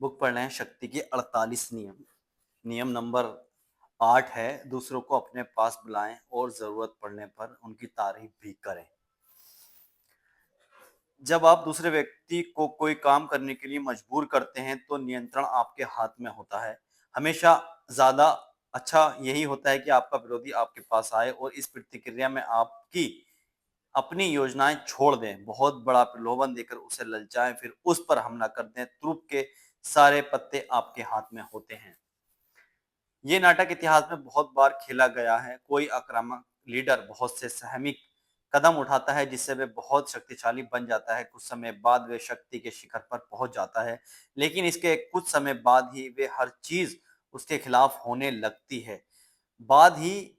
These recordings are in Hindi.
बुक पढ़ रहे हैं शक्ति के 48 नियम। नियम नंबर 8 है, दूसरों को अपने पास बुलाएं और जरूरत पड़ने पर उनकी तारीफ भी करें। जब आप दूसरे व्यक्ति को कोई काम करने के लिए मजबूर करते हैं तो नियंत्रण आपके हाथ में होता है। हमेशा ज्यादा अच्छा यही होता है कि आपका विरोधी आपके पास आए और इस प्रतिक्रिया में आपकी अपनी योजनाएं छोड़ दें, बहुत बड़ा प्रलोभन देकर उसे ललचाएं, फिर उस पर हमला कर दें। तुरुप के सारे पत्ते आपके हाथ में होते हैं। ये नाटक इतिहास में बहुत बार खेला गया है। कोई आक्रामक लीडर बहुत से सहमिक कदम उठाता है जिससे वे बहुत शक्तिशाली बन जाता है। कुछ समय बाद वे शक्ति के शिखर पर पहुंच जाता है, लेकिन इसके कुछ समय बाद ही वे हर चीज उसके खिलाफ होने लगती है। बाद ही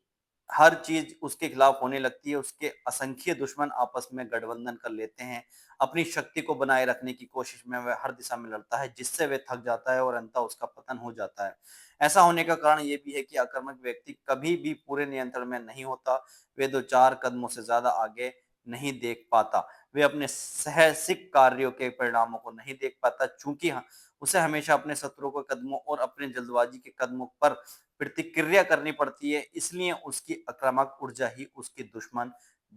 हर चीज उसके खिलाफ होने लगती है। उसके असंख्य दुश्मन आपस में गठबंधन कर लेते हैं। अपनी शक्ति को बनाए रखने की कोशिश में वह हर दिशा में लड़ता है, जिससे वह थक जाता है और अंततः उसका पतन हो जाता है। ऐसा होने का कारण ये भी है कि आक्रामक व्यक्ति कभी भी पूरे नियंत्रण में नहीं होता। वे दो चार कदमों से ज्यादा आगे नहीं देख पाता। वे अपने साहसिक कार्यों के परिणामों को नहीं देख पाता, चूंकि उसे हमेशा अपने शत्रुओं के कदमों और अपने जल्दबाजी के कदमों पर प्रतिक्रिया करनी पड़ती है। इसलिए उसकी आक्रामक ऊर्जा ही उसकी दुश्मन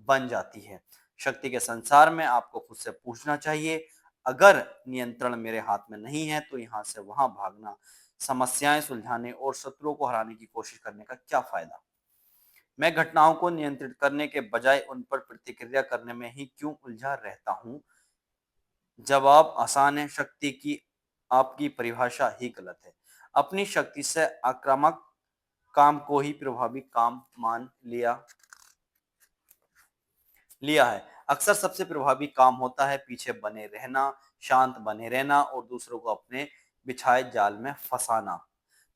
बन जाती है। शक्ति के संसार में आपको खुद से पूछना चाहिए, अगर नियंत्रण मेरे हाथ में नहीं है तो यहाँ से वहां भागना, समस्याएं सुलझाने और शत्रुओं को हराने की कोशिश करने का क्या फायदा। मैं घटनाओं को नियंत्रित करने के बजाय उन पर प्रतिक्रिया करने में ही क्यों उलझा रहता हूँ। जवाब आसान है, शक्ति की आपकी परिभाषा ही गलत है। अपनी शक्ति से आक्रामक काम को ही प्रभावी काम मान लिया है। अक्सर सबसे प्रभावी काम होता है पीछे बने रहना, शांत बने रहना और दूसरों को अपने बिछाए जाल में फंसाना।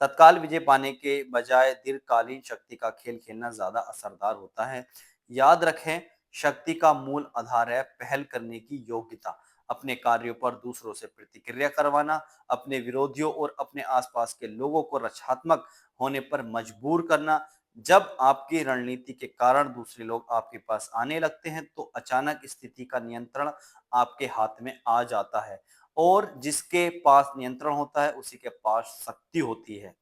तत्काल विजय पाने के बजाय दीर्घकालीन शक्ति का खेल खेलना ज्यादा असरदार होता है। याद रखें, शक्ति का मूल आधार है पहल करने की योग्यता। अपने कार्यों पर दूसरों से प्रतिक्रिया करवाना, अपने विरोधियों और अपने आसपास के लोगों को रक्षात्मक होने पर मजबूर करना। जब आपकी रणनीति के कारण दूसरे लोग आपके पास आने लगते हैं तो अचानक स्थिति का नियंत्रण आपके हाथ में आ जाता है, और जिसके पास नियंत्रण होता है उसी के पास शक्ति होती है।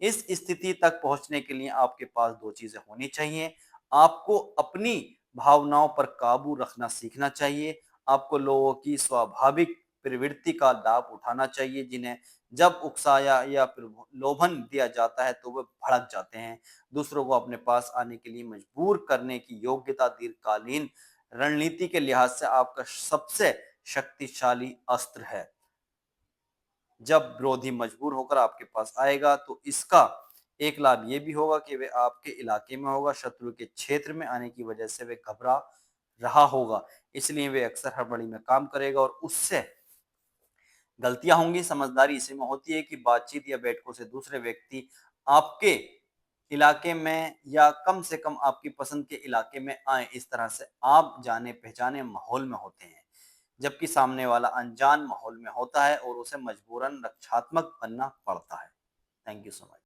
इस स्थिति तक पहुंचने के लिए आपके पास दो चीजें होनी चाहिए। आपको अपनी भावनाओं पर काबू रखना सीखना चाहिए। आपको लोगों की स्वाभाविक प्रवृत्ति का लाभ उठाना चाहिए, जिन्हें जब उकसाया या प्रलोभन दिया जाता है तो वे भड़क जाते हैं। दूसरों को अपने पास आने के लिए मजबूर करने की योग्यता दीर्घकालीन रणनीति के लिहाज से आपका सबसे शक्तिशाली अस्त्र है। जब विरोधी मजबूर होकर आपके पास आएगा तो इसका एक लाभ ये भी होगा कि वे आपके इलाके में होगा, शत्रु के क्षेत्र में आने की वजह से वे घबरा रहा होगा, इसलिए वे अक्सर हड़बड़ी में काम करेगा और उससे गलतियां होंगी। समझदारी इसी में होती है कि बातचीत या बैठकों से दूसरे व्यक्ति आपके इलाके में या कम से कम आपकी पसंद के इलाके में आए। इस तरह से आप जाने पहचाने माहौल में होते हैं, जबकि सामने वाला अनजान माहौल में होता है और उसे मजबूरन रक्षात्मक बनना पड़ता है। Thank you so much.